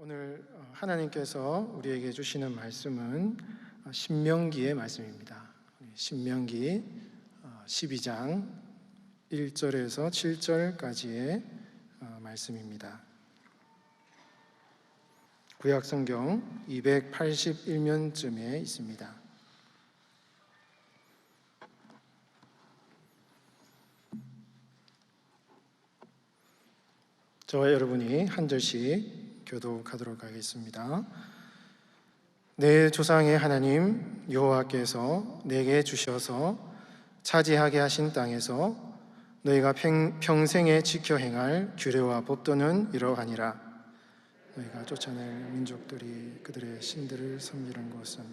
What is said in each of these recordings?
오늘 하나님께서 우리에게 주시는 말씀은 신명기의 말씀입니다. 신명기 12장 1절에서 7절까지의 말씀입니다. 구약성경 281면쯤에 있습니다. 저와 여러분이 한 절씩 교독하도록 하겠습니다. 내 조상의 하나님 여호와께서 내게 주셔서 차지하게 하신 땅에서 너희가 평생에 지켜 행할 규례와 법도는 이러하니라. 너희가 쫓아낼 민족들이 그들의 신들을 섬기는 곳은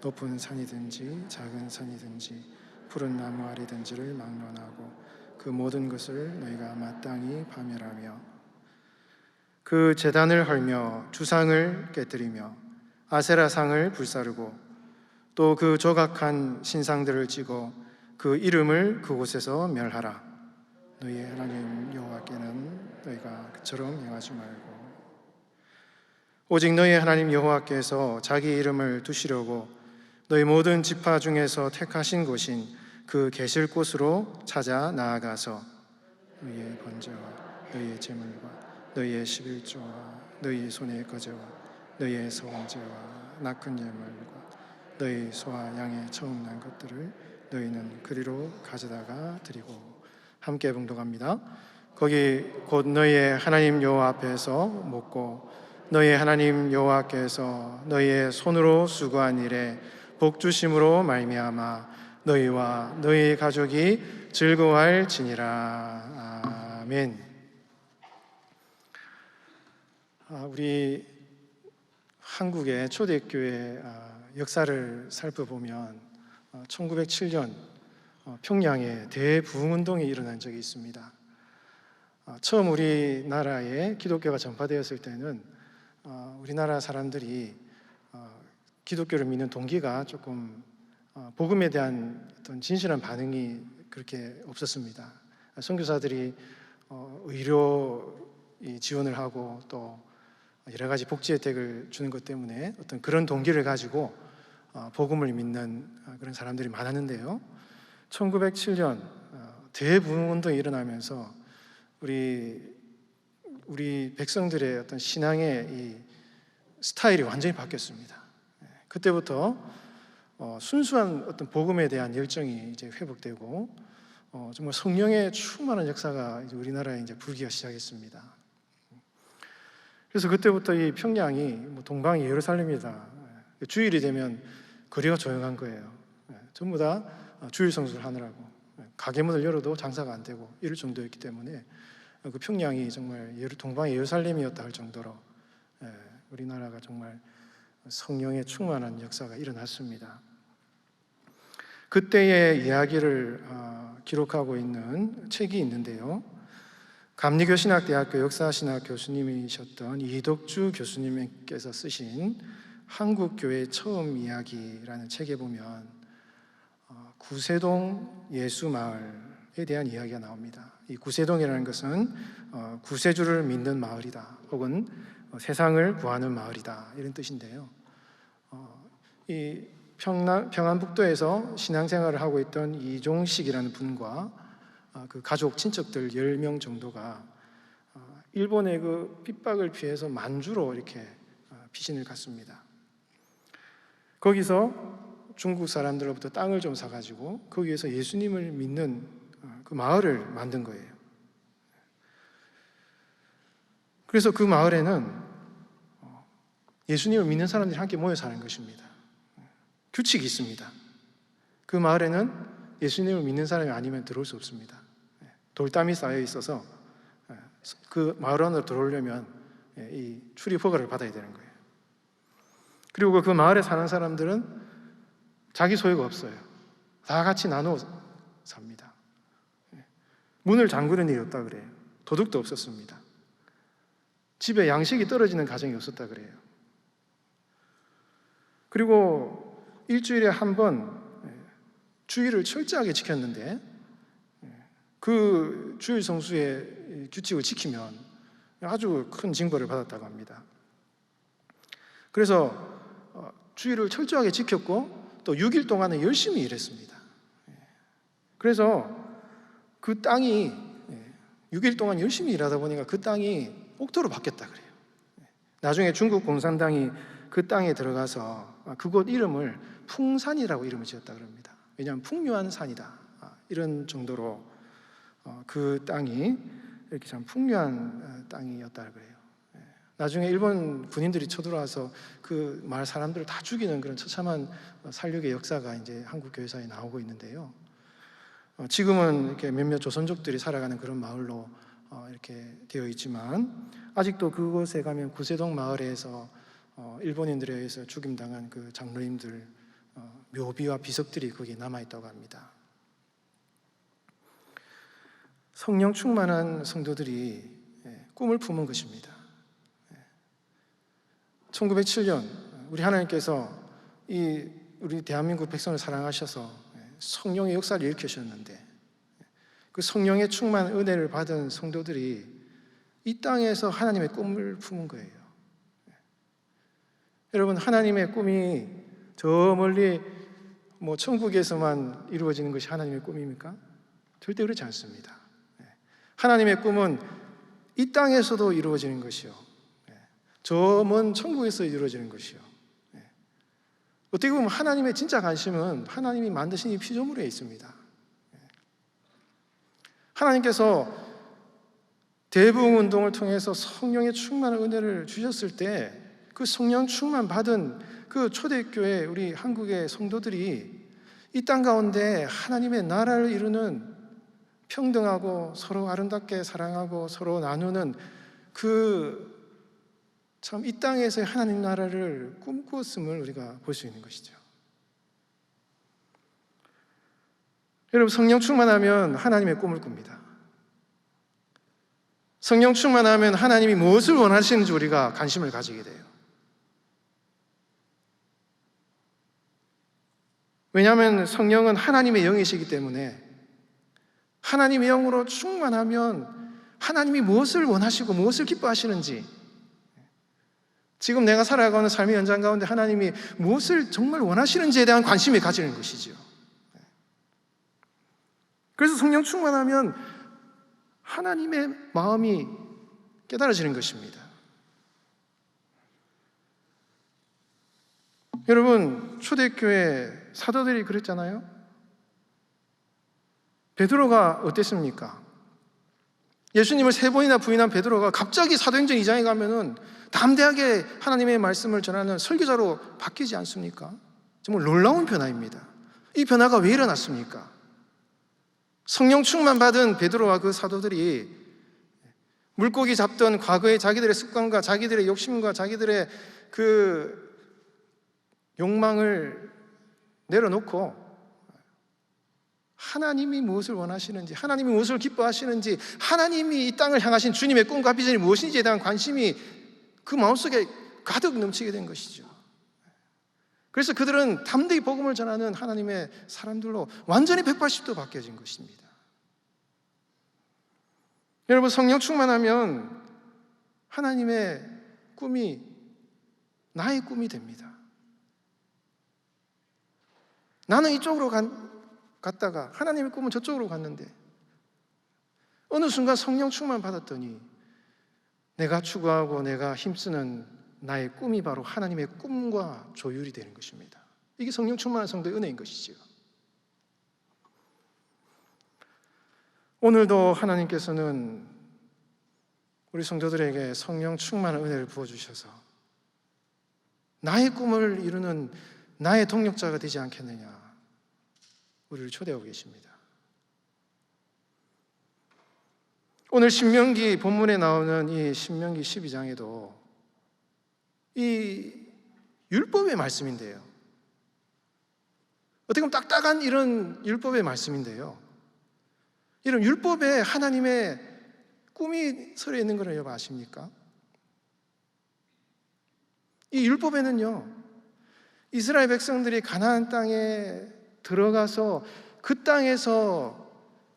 높은 산이든지 작은 산이든지 푸른 나무 아래든지를 막론하고 그 모든 것을 너희가 마땅히 파멸하며 그 제단을 헐며 주상을 깨뜨리며 아세라상을 불사르고 또 그 조각한 신상들을 찌고 그 이름을 그곳에서 멸하라. 너희의 하나님 여호와께는 너희가 그처럼 행하지 말고 오직 너희의 하나님 여호와께서 자기 이름을 두시려고 너희 모든 지파 중에서 택하신 곳인 그 계실 곳으로 찾아 나아가서 너희의 번제와 너희의 제물과 너희의 11조와 너희 손의 거제와 너희의 소금제와 낚은 예물과 너희 소와 양의 처음 난 것들을 너희는 그리로 가져다가 드리고 함께 봉독합니다. 거기 곧 너희의 하나님 여호와 앞에서 묻고 너희의 하나님 여호와께서 너희의 손으로 수고한 일에 복 주심으로 말미암아 너희와 너희 가족이 즐거워할지니라. 아멘. 우리 한국의 초대교회 역사를 살펴보면 1907년 평양에 대부흥운동이 일어난 적이 있습니다. 처음 우리나라에 기독교가 전파되었을 때는 우리나라 사람들이 기독교를 믿는 동기가 조금 복음에 대한 어떤 진실한 반응이 그렇게 없었습니다. 선교사들이 의료 지원을 하고 또 여러 가지 복지 혜택을 주는 것 때문에 어떤 그런 동기를 가지고 복음을 믿는 그런 사람들이 많았는데요. 1907년 대부흥운동이 일어나면서 우리 백성들의 어떤 신앙의 이 스타일이 완전히 바뀌었습니다. 그때부터 순수한 어떤 복음에 대한 열정이 이제 회복되고 정말 성령의 충만한 역사가 이제 우리나라에 이제 불기가 시작했습니다. 그래서 그때부터 이 평양이 동방 예루살렘이다. 주일이 되면 거리가 조용한 거예요. 전부 다 주일 성수를 하느라고 가게 문을 열어도 장사가 안 되고 이럴 정도였기 때문에 그 평양이 정말 동방 예루살렘이었다 할 정도로 우리나라가 정말 성령의 충만한 역사가 일어났습니다. 그때의 이야기를 기록하고 있는 책이 있는데요. 감리교신학대학교 역사신학 교수님이셨던 이덕주 교수님께서 쓰신 한국교회 처음 이야기라는 책에 보면 구세동 예수마을에 대한 이야기가 나옵니다. 이 구세동이라는 것은 구세주를 믿는 마을이다 혹은 세상을 구하는 마을이다 이런 뜻인데요. 이 평안북도에서 신앙생활을 하고 있던 이종식이라는 분과 그 가족 친척들 10명 정도가 일본의 그 핍박을 피해서 만주로 이렇게 피신을 갔습니다. 거기서 중국 사람들로부터 땅을 좀 사가지고 거기에서 예수님을 믿는 그 마을을 만든 거예요. 그래서 그 마을에는 예수님을 믿는 사람들이 함께 모여 사는 것입니다. 규칙이 있습니다. 그 마을에는 예수님을 믿는 사람이 아니면 들어올 수 없습니다. 돌담이 쌓여 있어서 그 마을 안으로 들어오려면 이 출입 허가를 받아야 되는 거예요. 그리고 그 마을에 사는 사람들은 자기 소유가 없어요. 다 같이 나누어 삽니다. 문을 잠그는 일이 없다 그래요. 도둑도 없었습니다. 집에 양식이 떨어지는 가정이 없었다 그래요. 그리고 일주일에 한 번 주일을 철저하게 지켰는데 그 주일 성수의 규칙을 지키면 아주 큰 징벌을 받았다고 합니다. 그래서 주의를 철저하게 지켰고 또 6일 동안은 열심히 일했습니다. 그래서 그 땅이 6일 동안 열심히 일하다 보니까 그 땅이 옥토로 바뀌었다 그래요. 나중에 중국 공산당이 그 땅에 들어가서 그곳 이름을 풍산이라고 이름을 지었다 그럽니다. 왜냐하면 풍요한 산이다, 이런 정도로 그 땅이 이렇게 참 풍요한 땅이었다 그래요. 나중에 일본 군인들이 쳐들어와서 그 마을 사람들을 다 죽이는 그런 처참한 살육의 역사가 이제 한국 교회사에 나오고 있는데요. 지금은 이렇게 몇몇 조선족들이 살아가는 그런 마을로 이렇게 되어 있지만, 아직도 그곳에 가면 구세동 마을에서 일본인들에 의해서 죽임당한 그 장로님들 묘비와 비석들이 거기에 남아있다고 합니다. 성령 충만한 성도들이 꿈을 품은 것입니다. 1907년 우리 하나님께서 우리 대한민국 백성을 사랑하셔서 성령의 역사를 일으키셨는데, 그 성령의 충만한 은혜를 받은 성도들이 이 땅에서 하나님의 꿈을 품은 거예요. 여러분, 하나님의 꿈이 저 멀리 천국에서만 이루어지는 것이 하나님의 꿈입니까? 절대 그렇지 않습니다. 하나님의 꿈은 이 땅에서도 이루어지는 것이요, 저 먼 천국에서 이루어지는 것이요. 어떻게 보면 하나님의 진짜 관심은 하나님이 만드신 이 피조물에 있습니다. 하나님께서 대부흥 운동을 통해서 성령의 충만한 은혜를 주셨을 때, 그 성령 충만 받은 그 초대교회 우리 한국의 성도들이 이 땅 가운데 하나님의 나라를 이루는, 평등하고 서로 아름답게 사랑하고 서로 나누는 그 참 이 땅에서의 하나님 나라를 꿈꾸었음을 우리가 볼 수 있는 것이죠. 여러분, 성령 충만하면 하나님의 꿈을 꿉니다. 성령 충만하면 하나님이 무엇을 원하시는지 우리가 관심을 가지게 돼요. 왜냐하면 성령은 하나님의 영이시기 때문에, 하나님의 영으로 충만하면 하나님이 무엇을 원하시고 무엇을 기뻐하시는지, 지금 내가 살아가는 삶의 현장 가운데 하나님이 무엇을 정말 원하시는지에 대한 관심이 가지는 것이죠. 그래서 성령 충만하면 하나님의 마음이 깨달아지는 것입니다. 여러분, 초대교회 사도들이 그랬잖아요. 베드로가 어땠습니까? 예수님을 3번이나 부인한 베드로가 갑자기 사도행전 2장에 가면은 담대하게 하나님의 말씀을 전하는 설교자로 바뀌지 않습니까? 정말 놀라운 변화입니다. 이 변화가 왜 일어났습니까? 성령 충만 받은 베드로와 그 사도들이 물고기 잡던 과거의 자기들의 습관과 자기들의 욕심과 자기들의 그 욕망을 내려놓고 하나님이 무엇을 원하시는지, 하나님이 무엇을 기뻐하시는지, 하나님이 이 땅을 향하신 주님의 꿈과 비전이 무엇인지에 대한 관심이 그 마음속에 가득 넘치게 된 것이죠. 그래서 그들은 담대히 복음을 전하는 하나님의 사람들로 완전히 180도 바뀌어진 것입니다. 여러분, 성령 충만하면 하나님의 꿈이 나의 꿈이 됩니다. 나는 이쪽으로 갔다가 하나님의 꿈은 저쪽으로 갔는데, 어느 순간 성령 충만 받았더니 내가 추구하고 내가 힘쓰는 나의 꿈이 바로 하나님의 꿈과 조율이 되는 것입니다. 이게 성령 충만한 성도의 은혜인 것이지요. 오늘도 하나님께서는 우리 성도들에게 성령 충만한 은혜를 부어주셔서 나의 꿈을 이루는 나의 동력자가 되지 않겠느냐, 우리를 초대하고 계십니다. 오늘 신명기 본문에 나오는 이 신명기 12장에도 이 율법의 말씀인데요, 어떻게 보면 딱딱한 이런 율법의 말씀인데요, 이런 율법에 하나님의 꿈이 서려 있는 걸 여러분 아십니까? 이 율법에는요, 이스라엘 백성들이 가나안 땅에 들어가서 그 땅에서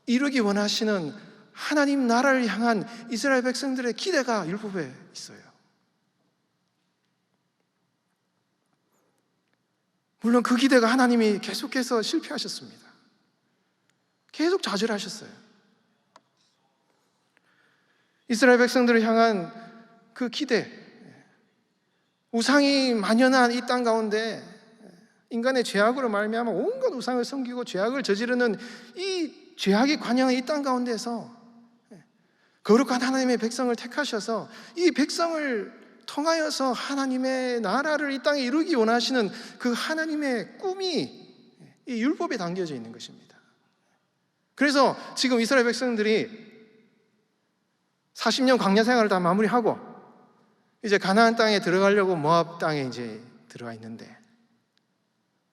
이루기 원하시는 하나님 나라를 향한 이스라엘 백성들의 기대가 율법에 있어요. 물론 그 기대가 하나님이 계속해서 실패하셨습니다. 계속 좌절하셨어요. 이스라엘 백성들을 향한 그 기대, 우상이 만연한 이 땅 가운데 인간의 죄악으로 말미암아 온갖 우상을 섬기고 죄악을 저지르는 이 죄악이 관영한 이 땅 가운데서 거룩한 하나님의 백성을 택하셔서 이 백성을 통하여서 하나님의 나라를 이 땅에 이루기 원하시는 그 하나님의 꿈이 이 율법에 담겨져 있는 것입니다. 그래서 지금 이스라엘 백성들이 40년 광야 생활을 다 마무리하고 이제 가나안 땅에 들어가려고 모압 땅에 이제 들어가 있는데,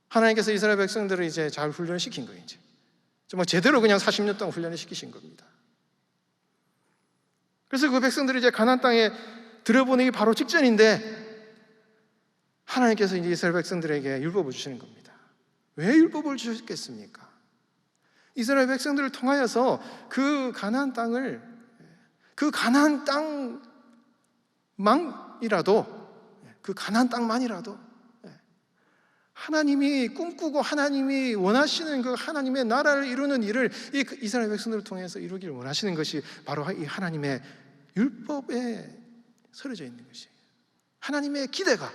하나님께서 이스라엘 백성들을 이제 잘 훈련시킨 거예요. 이제 정말 제대로 그냥 40년 동안 훈련을 시키신 겁니다. 그래서 그 백성들이 이제 가나안 땅에 들어보내기 바로 직전인데 하나님께서 이제 이스라엘 백성들에게 율법을 주시는 겁니다. 왜 율법을 주셨겠습니까? 이스라엘 백성들을 통하여서 그 가나안 땅만이라도 하나님이 꿈꾸고 하나님이 원하시는 그 하나님의 나라를 이루는 일을 이 이스라엘 백성들을 통해서 이루기를 원하시는 것이 바로 이 하나님의 율법에 서려져 있는 것이에요. 하나님의 기대가,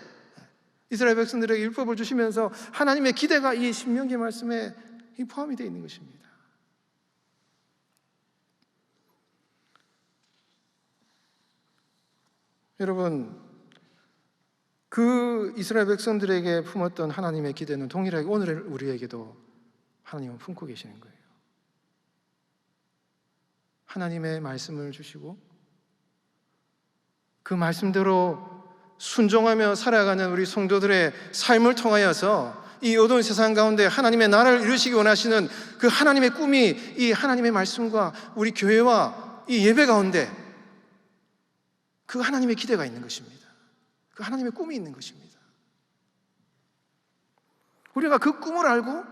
이스라엘 백성들에게 율법을 주시면서 하나님의 기대가 이 신명기 말씀에 포함이 되어 있는 것입니다. 여러분, 그 이스라엘 백성들에게 품었던 하나님의 기대는 동일하게 오늘 우리에게도 하나님은 품고 계시는 거예요. 하나님의 말씀을 주시고 그 말씀대로 순종하며 살아가는 우리 성도들의 삶을 통하여서 이 어두운 세상 가운데 하나님의 나라를 이루시기 원하시는 그 하나님의 꿈이 이 하나님의 말씀과 우리 교회와 이 예배 가운데 그 하나님의 기대가 있는 것입니다. 그 하나님의 꿈이 있는 것입니다. 우리가 그 꿈을 알고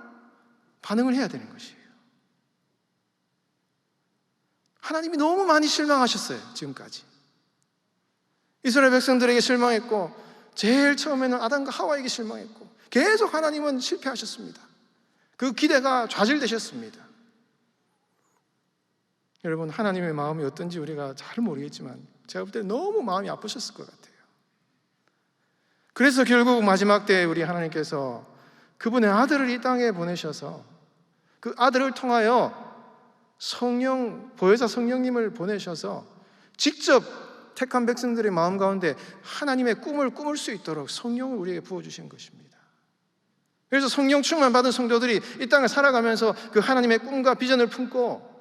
반응을 해야 되는 것이에요. 하나님이 너무 많이 실망하셨어요. 지금까지 이스라엘 백성들에게 실망했고, 제일 처음에는 아담과 하와에게 실망했고, 계속 하나님은 실패하셨습니다. 그 기대가 좌절되셨습니다. 여러분, 하나님의 마음이 어떤지 우리가 잘 모르겠지만 제가 볼 때 너무 마음이 아프셨을 것 같아요. 그래서 결국 마지막 때에 우리 하나님께서 그분의 아들을 이 땅에 보내셔서 그 아들을 통하여 보혜사 성령님을 보내셔서 직접 택한 백성들의 마음 가운데 하나님의 꿈을 꾸물 수 있도록 성령을 우리에게 부어주신 것입니다. 그래서 성령 충만 받은 성도들이 이 땅을 살아가면서 그 하나님의 꿈과 비전을 품고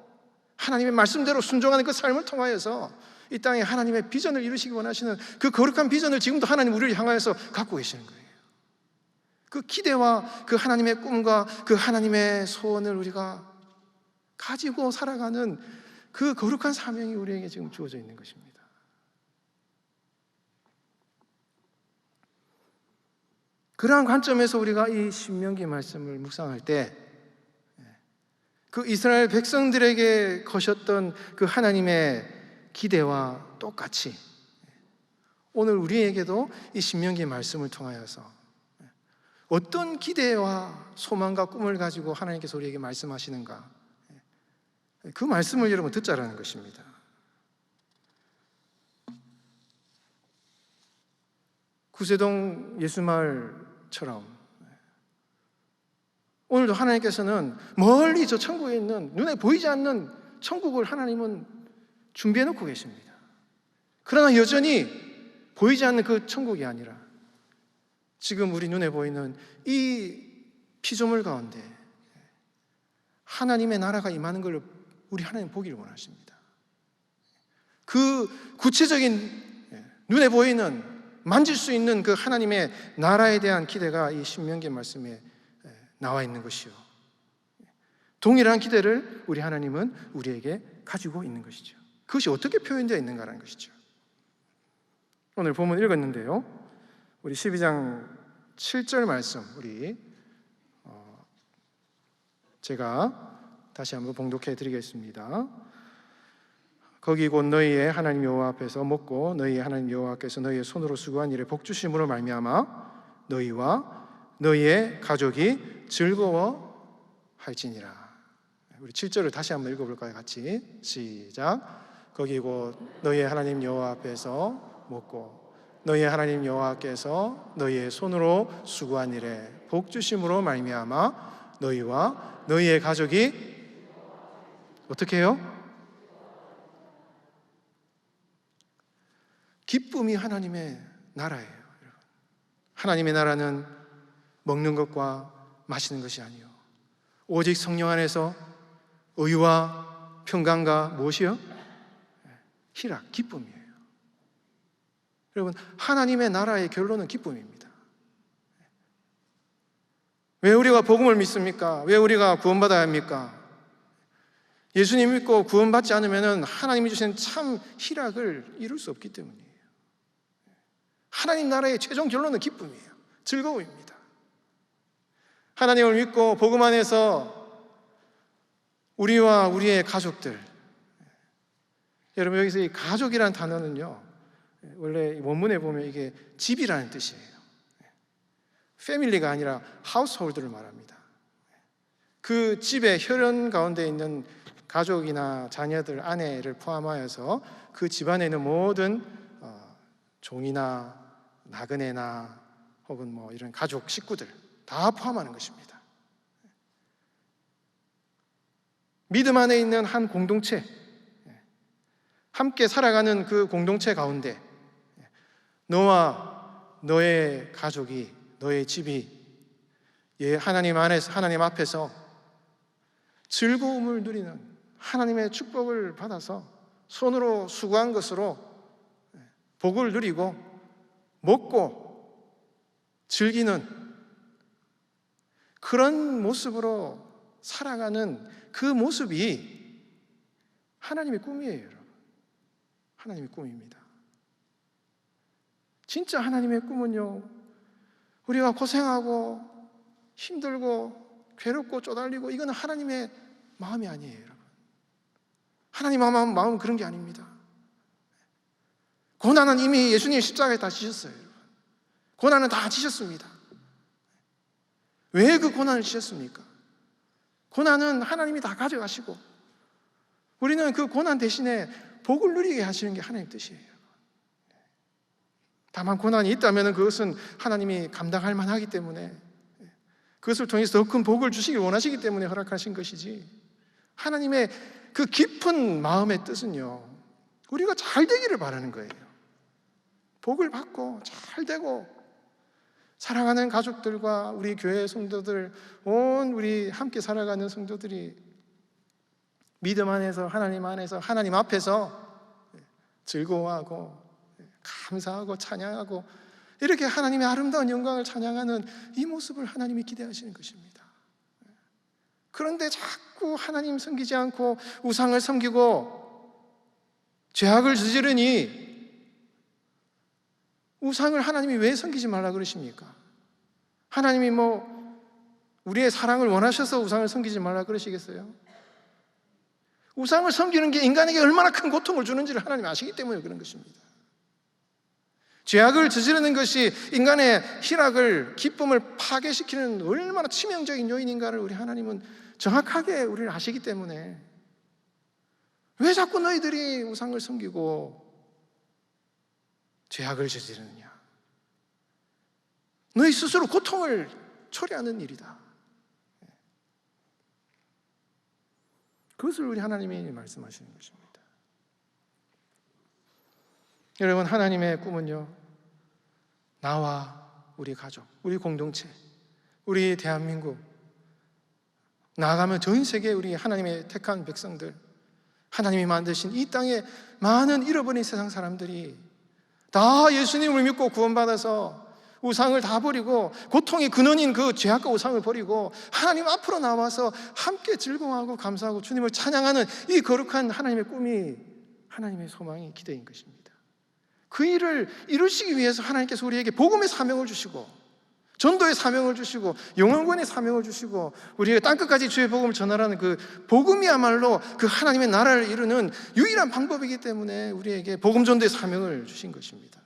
하나님의 말씀대로 순종하는 그 삶을 통하여서 이 땅에 하나님의 비전을 이루시기 원하시는 그 거룩한 비전을 지금도 하나님 우리를 향하여서 갖고 계시는 거예요. 그 기대와 그 하나님의 꿈과 그 하나님의 소원을 우리가 가지고 살아가는 그 거룩한 사명이 우리에게 지금 주어져 있는 것입니다. 그러한 관점에서 우리가 이 신명기 말씀을 묵상할 때 그 이스라엘 백성들에게 거셨던 그 하나님의 기대와 똑같이 오늘 우리에게도 이 신명기 말씀을 통하여서 어떤 기대와 소망과 꿈을 가지고 하나님께서 우리에게 말씀하시는가, 그 말씀을 여러분 듣자라는 것입니다. 구세동 예수마을처럼 오늘도 하나님께서는 멀리 저 천국에 있는 눈에 보이지 않는 천국을 하나님은 준비해 놓고 계십니다. 그러나 여전히 보이지 않는 그 천국이 아니라 지금 우리 눈에 보이는 이 피조물 가운데 하나님의 나라가 임하는 걸 우리 하나님 보기를 원하십니다. 그 구체적인 눈에 보이는 만질 수 있는 그 하나님의 나라에 대한 기대가 이 신명기 말씀에 나와 있는 것이요, 동일한 기대를 우리 하나님은 우리에게 가지고 있는 것이죠. 그것이 어떻게 표현되어 있는가라는 것이죠. 오늘 본문 읽었는데요, 우리 12장 7절 말씀 제가 다시 한번 봉독해 드리겠습니다. 거기 곧 너희의 하나님 여호와 앞에서 먹고 너희의 하나님 여호와께서 너희의 손으로 수고한 일에 복 주심으로 말미암아 너희와 너희의 가족이 즐거워할지니라. 우리 7절을 다시 한번 읽어볼까요? 같이 시작. 거기 곧 너희의 하나님 여호와 앞에서 먹고 너희의 하나님 여호와께서 너희의 손으로 수고한 일에 복 주심으로 말미암아 너희와 너희의 가족이 어떻게 해요? 기쁨이 하나님의 나라예요. 여러분. 하나님의 나라는 먹는 것과 마시는 것이 아니요 오직 성령 안에서 의와 평강과 무엇이요? 희락, 기쁨이에요. 여러분, 하나님의 나라의 결론은 기쁨입니다. 왜 우리가 복음을 믿습니까? 왜 우리가 구원받아야 합니까? 예수님 믿고 구원받지 않으면 하나님이 주신 참 희락을 이룰 수 없기 때문이에요. 하나님 나라의 최종 결론은 기쁨이에요. 즐거움입니다. 하나님을 믿고 복음 안에서 우리와 우리의 가족들, 여러분 여기서 이 가족이라는 단어는요 원래 원문에 보면 이게 집이라는 뜻이에요. 패밀리가 아니라 하우스홀드를 말합니다. 그 집의 혈연 가운데 있는 가족이나 자녀들, 아내를 포함하여서 그 집안에 있는 모든 종이나 나그네나 혹은 뭐 이런 가족 식구들 다 포함하는 것입니다. 믿음 안에 있는 한 공동체, 함께 살아가는 그 공동체 가운데 너와 너의 가족이, 너의 집이 하나님 안에서, 하나님 앞에서 즐거움을 누리는 하나님의 축복을 받아서 손으로 수고한 것으로 복을 누리고 먹고 즐기는 그런 모습으로 살아가는 그 모습이 하나님의 꿈이에요, 여러분. 하나님의 꿈입니다. 진짜 하나님의 꿈은요, 우리가 고생하고 힘들고 괴롭고 쪼달리고 이건 하나님의 마음이 아니에요, 여러분. 하나님의 마음은 그런 게 아닙니다. 고난은 이미 예수님 십자가에 다 지셨어요, 여러분. 고난은 다 지셨습니다. 왜 그 고난을 지셨습니까? 고난은 하나님이 다 가져가시고 우리는 그 고난 대신에 복을 누리게 하시는 게 하나님 뜻이에요. 다만 고난이 있다면 그것은 하나님이 감당할 만하기 때문에 그것을 통해서 더 큰 복을 주시길 원하시기 때문에 허락하신 것이지, 하나님의 그 깊은 마음의 뜻은요 우리가 잘 되기를 바라는 거예요. 복을 받고 잘 되고 사랑하는 가족들과 우리 교회 성도들, 온 우리 함께 살아가는 성도들이 믿음 안에서 하나님 안에서 하나님 앞에서 즐거워하고 감사하고 찬양하고 이렇게 하나님의 아름다운 영광을 찬양하는 이 모습을 하나님이 기대하시는 것입니다. 그런데 자꾸 하나님 섬기지 않고 우상을 섬기고 죄악을 저지르니 우상을 하나님이 왜 섬기지 말라 그러십니까? 하나님이 뭐 우리의 사랑을 원하셔서 우상을 섬기지 말라 그러시겠어요? 우상을 섬기는 게 인간에게 얼마나 큰 고통을 주는지를 하나님이 아시기 때문에 그런 것입니다. 죄악을 저지르는 것이 인간의 희락을, 기쁨을 파괴시키는 얼마나 치명적인 요인인가를 우리 하나님은 정확하게 우리를 아시기 때문에 왜 자꾸 너희들이 우상을 섬기고 죄악을 저지르느냐? 너희 스스로 고통을 초래하는 일이다. 그것을 우리 하나님이 말씀하시는 것입니다. 여러분, 하나님의 꿈은요, 나와 우리 가족, 우리 공동체, 우리 대한민국, 나아가면 전 세계 우리 하나님의 택한 백성들, 하나님이 만드신 이 땅에 많은 잃어버린 세상 사람들이 다 예수님을 믿고 구원받아서 우상을 다 버리고 고통의 근원인 그 죄악과 우상을 버리고 하나님 앞으로 나와서 함께 즐거워하고 감사하고 주님을 찬양하는 이 거룩한 하나님의 꿈이 하나님의 소망이 기대인 것입니다. 그 일을 이루시기 위해서 하나님께서 우리에게 복음의 사명을 주시고 전도의 사명을 주시고 영혼권의 사명을 주시고 우리가 땅끝까지 주의 복음을 전하라는 그 복음이야말로 그 하나님의 나라를 이루는 유일한 방법이기 때문에 우리에게 복음 전도의 사명을 주신 것입니다.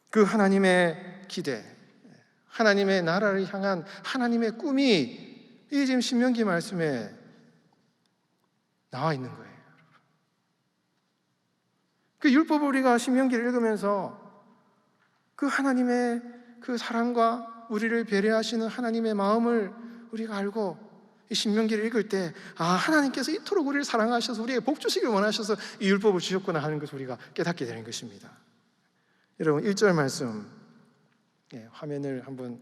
그 하나님의 기대, 하나님의 나라를 향한 하나님의 꿈이 이 지금 신명기 말씀에 나와 있는 거예요. 그 율법을 우리가 신명기를 읽으면서 그 하나님의 그 사랑과 우리를 배려하시는 하나님의 마음을 우리가 알고 이 신명기를 읽을 때 하나님께서 이토록 우리를 사랑하셔서 우리에게 복 주시길 원하셔서 이 율법을 주셨구나 하는 것을 우리가 깨닫게 되는 것입니다. 여러분 1절 말씀 화면을 한번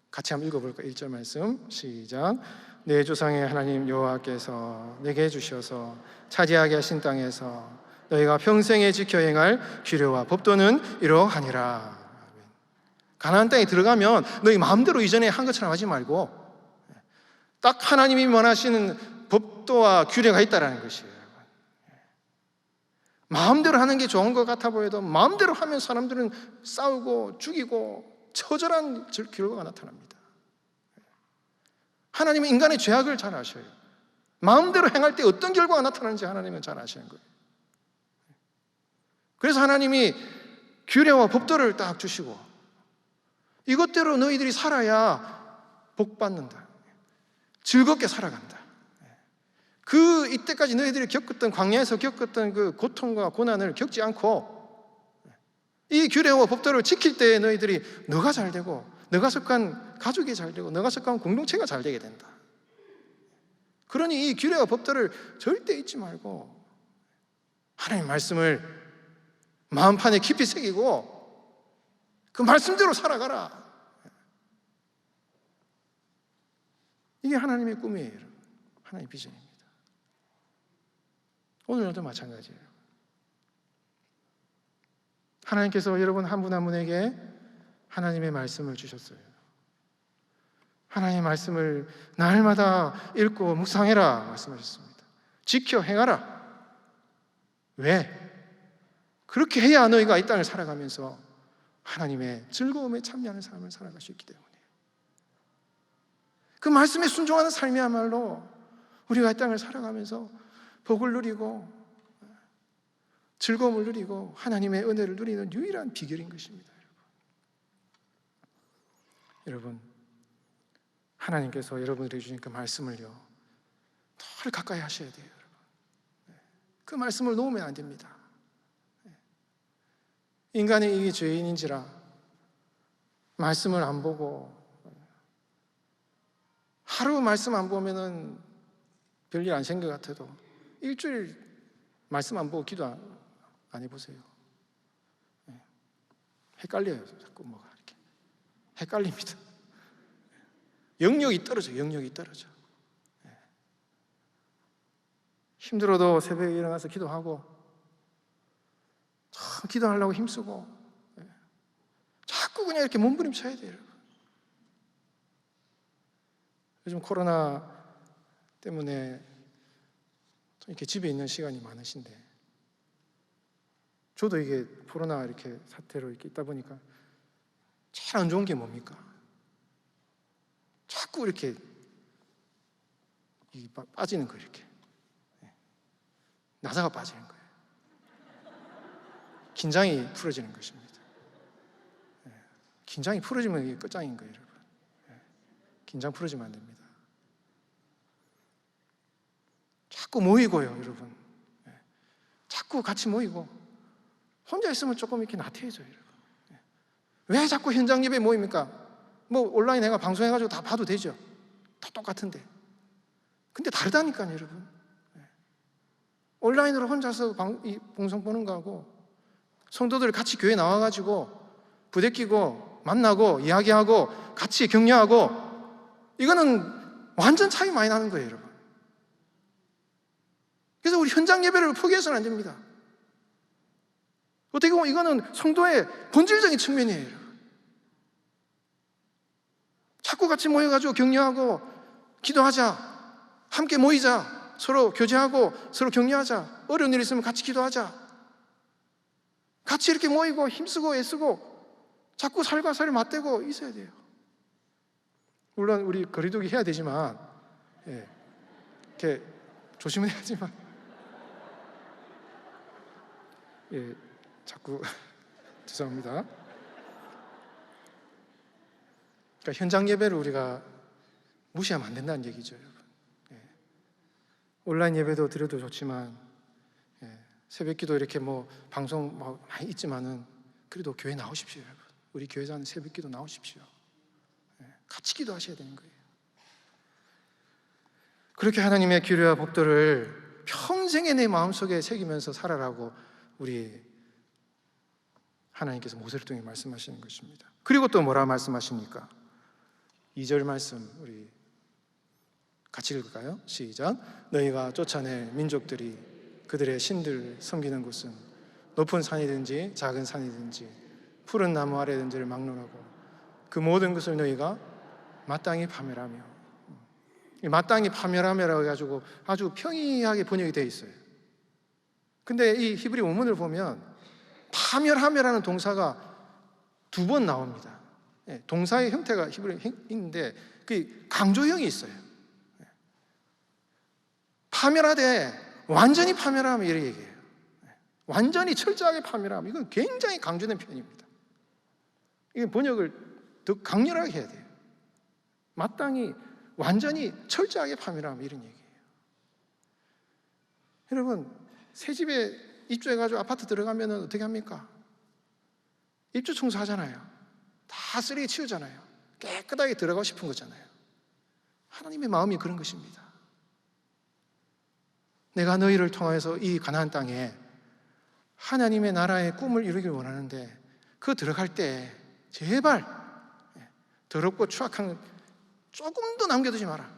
같이 한번 읽어볼까요? 1절 말씀 시작. 내 조상의 하나님 여호와께서 내게 주셔서 차지하게 하신 땅에서 너희가 평생에 지켜 행할 규례와 법도는 이러하니라. 가나안 땅에 들어가면 너희 마음대로 이전에 한 것처럼 하지 말고 딱 하나님이 원하시는 법도와 규례가 있다는 것이에요. 마음대로 하는 게 좋은 것 같아 보여도 마음대로 하면 사람들은 싸우고 죽이고 처절한 결과가 나타납니다. 하나님은 인간의 죄악을 잘 아셔요. 마음대로 행할 때 어떤 결과가 나타나는지 하나님은 잘 아시는 거예요. 그래서 하나님이 규례와 법도를 딱 주시고 이것대로 너희들이 살아야 복 받는다. 즐겁게 살아간다. 이때까지 너희들이 겪었던 광야에서 겪었던 그 고통과 고난을 겪지 않고 이 규례와 법도를 지킬 때 너희들이 너가 잘 되고 너가 속한 가족이 잘 되고 너가 속한 공동체가 잘 되게 된다. 그러니 이 규례와 법도를 절대 잊지 말고 하나님 말씀을 마음판에 깊이 새기고 그 말씀대로 살아가라. 이게 하나님의 꿈이에요. 하나님의 비전입니다. 오늘도 마찬가지예요. 하나님께서 여러분 한 분 한 분에게 하나님의 말씀을 주셨어요. 하나님의 말씀을 날마다 읽고 묵상해라 말씀하셨습니다. 지켜 행하라. 왜? 그렇게 해야 너희가 이 땅을 살아가면서 하나님의 즐거움에 참여하는 삶을 살아갈 수 있기 때문에 그 말씀에 순종하는 삶이야말로 우리가 이 땅을 살아가면서 복을 누리고 즐거움을 누리고 하나님의 은혜를 누리는 유일한 비결인 것입니다. 여러분 하나님께서 여러분들에게 주신 그 말씀을요 늘 가까이 하셔야 돼요. 여러분. 그 말씀을 놓으면 안 됩니다. 인간의 이게 죄인인지라 말씀을 안 보고 하루 말씀 안 보면은 별일 안 생긴 것 같아도 일주일 말씀 안 보고 기도 안 해보세요. 헷갈려요. 자꾸 뭐가 이렇게 헷갈립니다. 영역이 떨어져. 힘들어도 새벽에 일어나서 기도하고 참 기도하려고 힘쓰고 자꾸 그냥 이렇게 몸부림쳐야 돼요. 여러분. 요즘 코로나 때문에 이렇게 집에 있는 시간이 많으신데 저도 이게 코로나 이렇게 사태로 이렇게 있다 보니까 제일 안 좋은 게 뭡니까? 자꾸 이렇게 빠지는 거 이렇게 나사가 빠지는 거예요. 긴장이 풀어지는 것입니다. 긴장이 풀어지면 이게 끝장인 거예요, 여러분. 긴장 풀어지면 안 됩니다. 자꾸 모이고요, 여러분. 자꾸 같이 모이고 혼자 있으면 조금 이렇게 나태해져요, 여러분. 왜 자꾸 현장 예배 모입니까? 뭐 온라인 내가 방송해가지고 다 봐도 되죠. 다 똑같은데. 근데 다르다니까요, 여러분. 온라인으로 혼자서 방송 보는 거하고 성도들 같이 교회 나와가지고 부대끼고 만나고 이야기하고 같이 격려하고 이거는 완전 차이 많이 나는 거예요, 여러분. 그래서 우리 현장 예배를 포기해서는 안 됩니다. 어떻게 보면 이거는 성도의 본질적인 측면이에요, 여러분. 자꾸 같이 모여가지고 격려하고 기도하자. 함께 모이자. 서로 교제하고 서로 격려하자. 어려운 일 있으면 같이 기도하자. 같이 이렇게 모이고 힘쓰고 애쓰고 자꾸 살과 살을 맞대고 있어야 돼요. 물론 우리 거리두기 해야 되지만 이렇게 조심은 해야지만 자꾸 죄송합니다. 그러니까 현장 예배를 우리가 무시하면 안 된다는 얘기죠, 여러분. 예. 온라인 예배도 드려도 좋지만, 예. 새벽기도 이렇게 뭐 방송 뭐 많이 있지만은 그래도 교회 나오십시오, 여러분. 우리 교회에서 하는 새벽기도 나오십시오. 예. 같이 기도하셔야 되는 거예요. 그렇게 하나님의 규례와 법도를 평생에 내 마음속에 새기면서 살아라고 우리 하나님께서 모세를 통해 말씀하시는 것입니다. 그리고 또 뭐라 말씀하십니까? 2절 말씀 우리 같이 읽을까요? 시작. 너희가 쫓아낼 민족들이 그들의 신들 섬기는 곳은 높은 산이든지 작은 산이든지 푸른 나무 아래든지를 막론하고 그 모든 것을 너희가 마땅히 파멸하며, 마땅히 파멸하며라고 해가지고 아주 평이하게 번역이 되어 있어요. 근데 이 히브리 원문을 보면 파멸하며라는 동사가 2번 나옵니다. 동사의 형태가 히브리인데 그 강조형이 있어요. 파멸하되 완전히 파멸하면 이렇게 얘기해요. 완전히 철저하게 파멸하면, 이건 굉장히 강조된 표현입니다. 이게 번역을 더 강렬하게 해야 돼요. 마땅히 완전히 철저하게 파멸하면 이런 얘기예요. 여러분, 새 집에 입주해가지고 아파트 들어가면 어떻게 합니까? 입주 청소하잖아요. 다 쓰레기 치우잖아요. 깨끗하게 들어가고 싶은 거잖아요. 하나님의 마음이 그런 것입니다. 내가 너희를 통하여서 이 가나안 땅에 하나님의 나라의 꿈을 이루길 원하는데 그 들어갈 때 제발 더럽고 추악한 조금도 남겨두지 마라.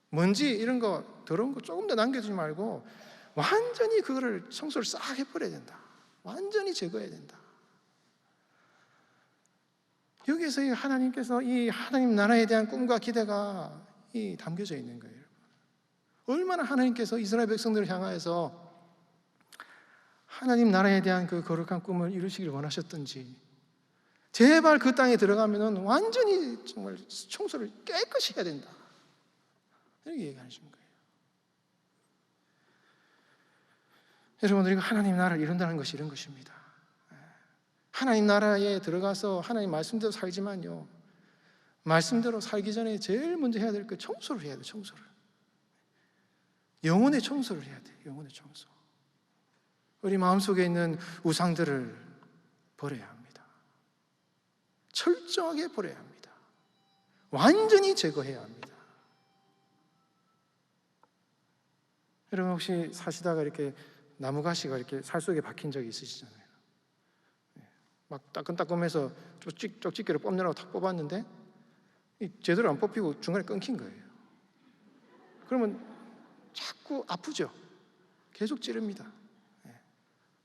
먼지 이런 거 더러운 거 조금도 남겨두지 말고 완전히 그거를 청소를 싹 해버려야 된다. 완전히 제거해야 된다. 여기에서 하나님께서 이 하나님 나라에 대한 꿈과 기대가 담겨져 있는 거예요. 얼마나 하나님께서 이스라엘 백성들을 향하여서 하나님 나라에 대한 그 거룩한 꿈을 이루시길 원하셨던지, 제발 그 땅에 들어가면 완전히 정말 청소를 깨끗이 해야 된다. 이렇게 얘기하시는 거예요. 여러분, 우리가 하나님 나라를 이룬다는 것이 이런 것입니다. 하나님 나라에 들어가서 하나님 말씀대로 살지만요, 말씀대로 살기 전에 제일 먼저 해야 될 게 청소를 해야 돼요. 청소를. 영혼의 청소를 해야 돼요. 영혼의 청소. 우리 마음속에 있는 우상들을 버려야 합니다. 철저하게 버려야 합니다. 완전히 제거해야 합니다. 여러분, 혹시 사시다가 이렇게 나무가시가 이렇게 살 속에 박힌 적이 있으시잖아요. 막 따끔따끔해서 쪽집게로 뽑느라고 탁 뽑았는데 제대로 안 뽑히고 중간에 끊긴 거예요. 그러면 자꾸 아프죠. 계속 찌릅니다.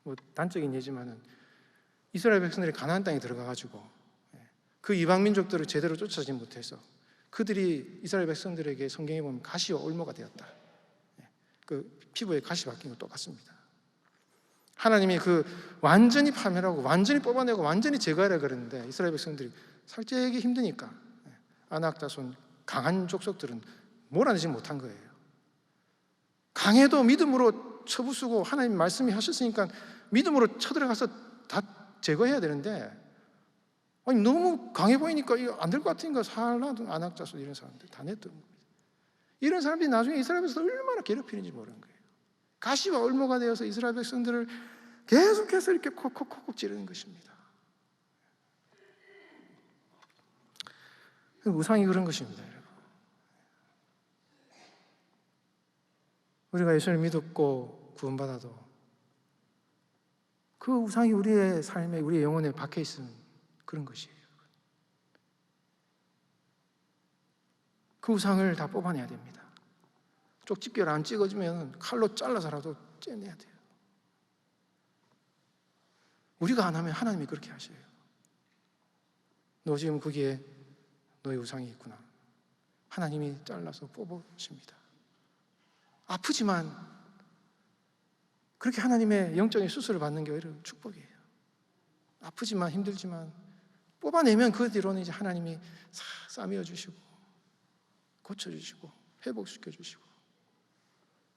뭐 단적인 예지만은 이스라엘 백성들이 가나안 땅에 들어가가지고 그 이방 민족들을 제대로 쫓아지지 못해서 그들이 이스라엘 백성들에게 성경에 보면 가시와 올모가 되었다. 그 피부에 가시 박힌 거 똑같습니다. 하나님이 그 완전히 파멸하고 완전히 뽑아내고 완전히 제거하라 그랬는데 이스라엘 백성들이 살찌기 힘드니까 아낙 자손 강한 족속들은 몰아내지 못한 거예요. 강해도 믿음으로 쳐부수고 하나님 말씀이 하셨으니까 믿음으로 쳐들어가서 다 제거해야 되는데, 아니 너무 강해 보이니까 이거 안 될 것 같으니까 살라도 아낙 자손 이런 사람들 다 냈던 겁니다. 이런 사람들이 나중에 이스라엘에서 얼마나 괴롭히는지 모르는 거예요. 가시와 올모가 되어서 이스라엘 백성들을 계속해서 이렇게 콕콕콕콕 찌르는 것입니다. 우상이 그런 것입니다, 여러분. 우리가 예수를 믿었고 구원받아도 그 우상이 우리의 삶에, 우리의 영혼에 박혀 있으면 그런 것이에요. 그 우상을 다 뽑아내야 됩니다. 쪽집게를 안 찍어주면 칼로 잘라서라도 째내야 돼요. 우리가 안 하면 하나님이 그렇게 하셔요. 너 지금 거기에 너의 우상이 있구나. 하나님이 잘라서 뽑아주십니다. 아프지만 그렇게 하나님의 영적인 수술을 받는 게 오히려 축복이에요. 아프지만 힘들지만 뽑아내면 그 뒤로는 이제 하나님이 싸매어 주시고 고쳐주시고 회복시켜 주시고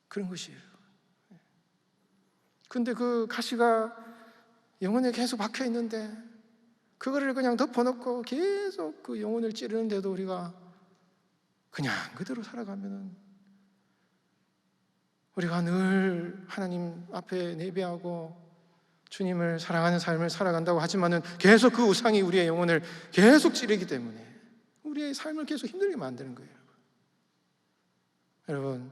그런 것이에요. 근데 그 가시가 영혼에 계속 박혀 있는데 그거를 그냥 덮어놓고 계속 그 영혼을 찌르는데도 우리가 그냥 그대로 살아가면은 우리가 늘 하나님 앞에 예배하고 주님을 사랑하는 삶을 살아간다고 하지만은 계속 그 우상이 우리의 영혼을 계속 찌르기 때문에 우리의 삶을 계속 힘들게 만드는 거예요. 여러분,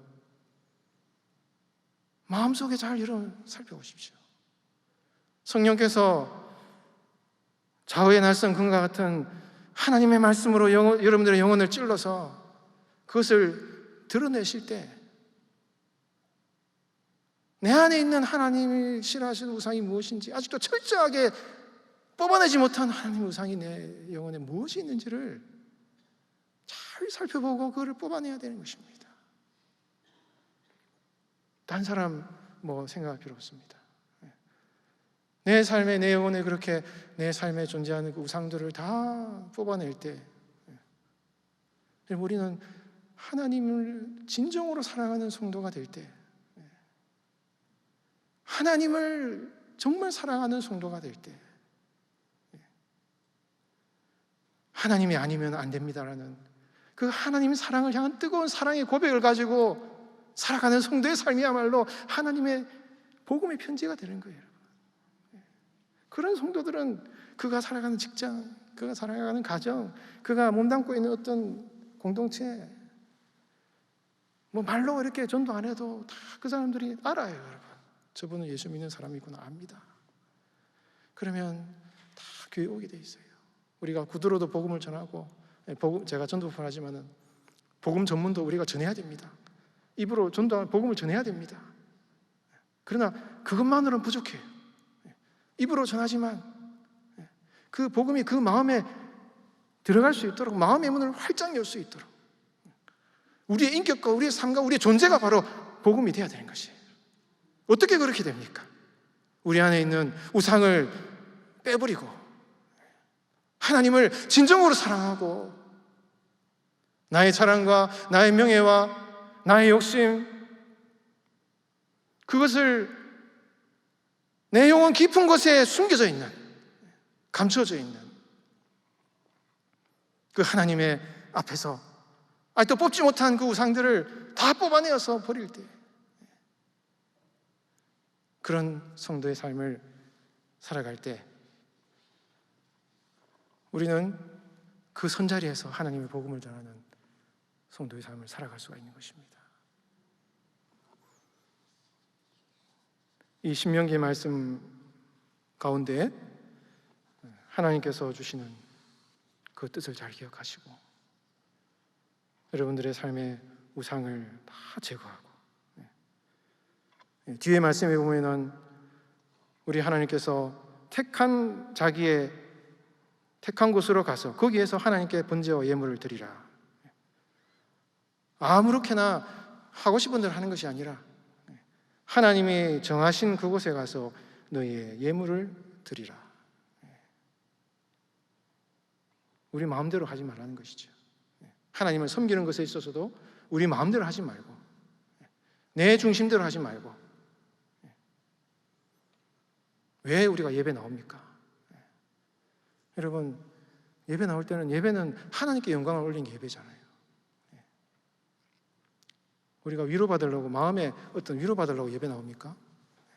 마음속에 잘 살펴보십시오. 성령께서 좌우의 날선 금과 같은 하나님의 말씀으로 여러분들의 영혼을 찔러서 그것을 드러내실 때 내 안에 있는 하나님이 싫어하시는 우상이 무엇인지, 아직도 철저하게 뽑아내지 못한 하나님의 우상이 내 영혼에 무엇이 있는지를 잘 살펴보고 그거를 뽑아내야 되는 것입니다. 딴 사람 생각할 필요 없습니다. 내 삶에, 내 영혼에 그렇게 내 삶에 존재하는 그 우상들을 다 뽑아낼 때 우리는 하나님을 진정으로 사랑하는 성도가 될 때, 하나님을 정말 사랑하는 성도가 될 때, 하나님이 아니면 안 됩니다라는 그 하나님의 사랑을 향한 뜨거운 사랑의 고백을 가지고 살아가는 성도의 삶이야말로 하나님의 복음의 편지가 되는 거예요. 그런 성도들은 그가 살아가는 직장, 그가 살아가는 가정, 그가 몸담고 있는 어떤 공동체, 말로 이렇게 전도 안 해도 다 그 사람들이 알아요. 여러분, 저분은 예수 믿는 사람이구나 압니다. 그러면 다 교회 오게 돼 있어요. 우리가 구두로도 복음을 전하고, 제가 전도를 하지만은 복음 전문도 우리가 전해야 됩니다. 입으로 전도하는 복음을 전해야 됩니다. 그러나 그것만으로는 부족해요. 입으로 전하지만 그 복음이 그 마음에 들어갈 수 있도록, 마음의 문을 활짝 열 수 있도록 우리의 인격과 우리의 삶과 우리의 존재가 바로 복음이 되어야 되는 것이에요. 어떻게 그렇게 됩니까? 우리 안에 있는 우상을 빼버리고 하나님을 진정으로 사랑하고 나의 자랑과 나의 명예와 나의 욕심, 그것을 내 영혼 깊은 곳에 숨겨져 있는, 감춰져 있는 그 하나님의 앞에서 또 뽑지 못한 그 우상들을 다 뽑아내어서 버릴 때, 그런 성도의 삶을 살아갈 때 우리는 그 선자리에서 하나님의 복음을 전하는 성도의 삶을 살아갈 수가 있는 것입니다. 이 신명기의 말씀 가운데 하나님께서 주시는 그 뜻을 잘 기억하시고 여러분들의 삶의 우상을 다 제거하고, 뒤에 말씀에 보면은 우리 하나님께서 자기의 택한 곳으로 가서 거기에서 하나님께 번제와 예물을 드리라. 아무렇게나 하고 싶은 대로 하는 것이 아니라 하나님이 정하신 그곳에 가서 너희의 예물을 드리라. 우리 마음대로 하지 말라는 것이죠. 하나님을 섬기는 것에 있어서도 우리 마음대로 하지 말고, 내 중심대로 하지 말고. 왜 우리가 예배 나옵니까? 여러분, 예배 나올 때는 예배는 하나님께 영광을 올린 게 예배잖아요. 우리가 위로받으려고, 마음에 어떤 위로받으려고 예배 나옵니까?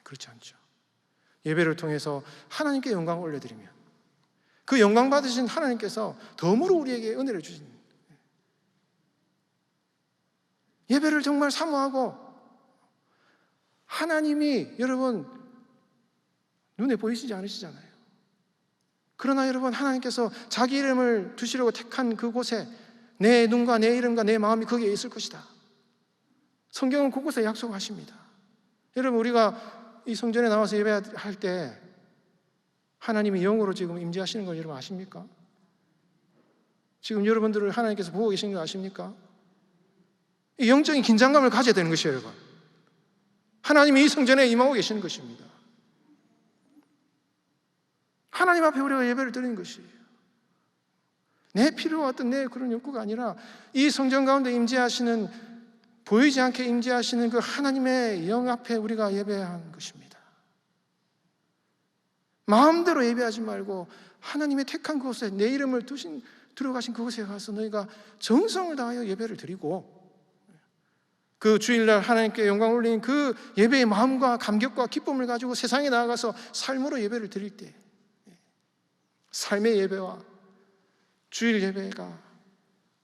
그렇지 않죠. 예배를 통해서 하나님께 영광을 올려드리면 그 영광 받으신 하나님께서 덤으로 우리에게 은혜를 주신, 예배를 정말 사모하고 하나님이 여러분 눈에 보이시지 않으시잖아요. 그러나 여러분, 하나님께서 자기 이름을 두시려고 택한 그곳에 내 눈과 내 이름과 내 마음이 거기에 있을 것이다. 성경은 그곳에 약속하십니다. 여러분, 우리가 이 성전에 나와서 예배할 때 하나님이 영으로 지금 임재하시는 걸 여러분 아십니까? 지금 여러분들을 하나님께서 보고 계신 걸 아십니까? 이 영적인 긴장감을 가져야 되는 것이에요, 여러분. 하나님이 이 성전에 임하고 계시는 것입니다. 하나님 앞에 우리가 예배를 드리는 것이에요. 내 필요와 어떤 내 그런 욕구가 아니라 이 성전 가운데 임재하시는, 보이지 않게 임재하시는 그 하나님의 영 앞에 우리가 예배하는 것입니다. 마음대로 예배하지 말고 하나님의 택한 그곳에 내 이름을 들어가신 그곳에 가서 너희가 정성을 다하여 예배를 드리고, 그 주일날 하나님께 영광 올리는 그 예배의 마음과 감격과 기쁨을 가지고 세상에 나아가서 삶으로 예배를 드릴 때, 삶의 예배와 주일 예배가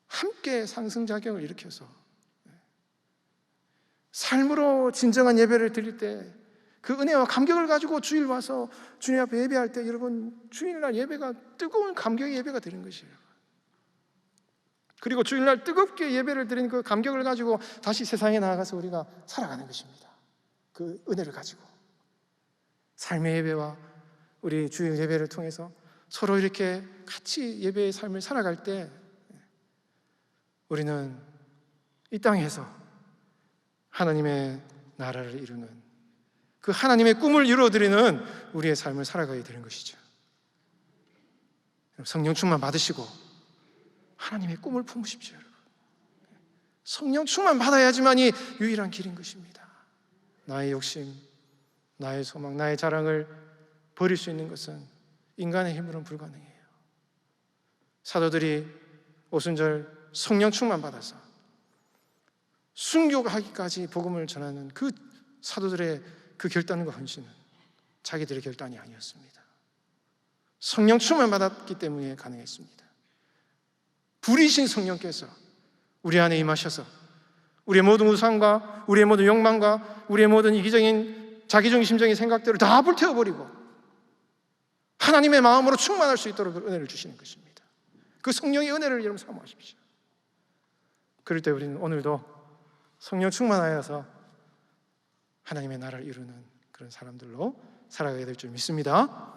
함께 상승작용을 일으켜서 삶으로 진정한 예배를 드릴 때, 그 은혜와 감격을 가지고 주일 와서 주님 앞에 예배할 때, 여러분 주일날 예배가 뜨거운 감격의 예배가 되는 것이에요. 그리고 주일날 뜨겁게 예배를 드린 그 감격을 가지고 다시 세상에 나아가서 우리가 살아가는 것입니다. 그 은혜를 가지고 삶의 예배와 우리 주일 예배를 통해서 서로 이렇게 같이 예배의 삶을 살아갈 때, 우리는 이 땅에서 하나님의 나라를 이루는, 그 하나님의 꿈을 이루어드리는 우리의 삶을 살아가야 되는 것이죠. 성령 충만 받으시고 하나님의 꿈을 품으십시오. 여러분, 성령 충만 받아야지만이 유일한 길인 것입니다. 나의 욕심, 나의 소망, 나의 자랑을 버릴 수 있는 것은 인간의 힘으로는 불가능해요. 사도들이 오순절 성령 충만 받아서 순교하기까지 복음을 전하는 그 사도들의 그 결단과 헌신은 자기들의 결단이 아니었습니다. 성령 충만 받았기 때문에 가능했습니다. 불이신 성령께서 우리 안에 임하셔서 우리의 모든 우상과 우리의 모든 욕망과 우리의 모든 이기적인 자기중심적인 생각들을 다 불태워버리고 하나님의 마음으로 충만할 수 있도록 은혜를 주시는 것입니다. 그 성령의 은혜를 여러분 사모하십시오. 그럴 때 우리는 오늘도 성령 충만하여서 하나님의 나라를 이루는 그런 사람들로 살아가게 될 줄 믿습니다.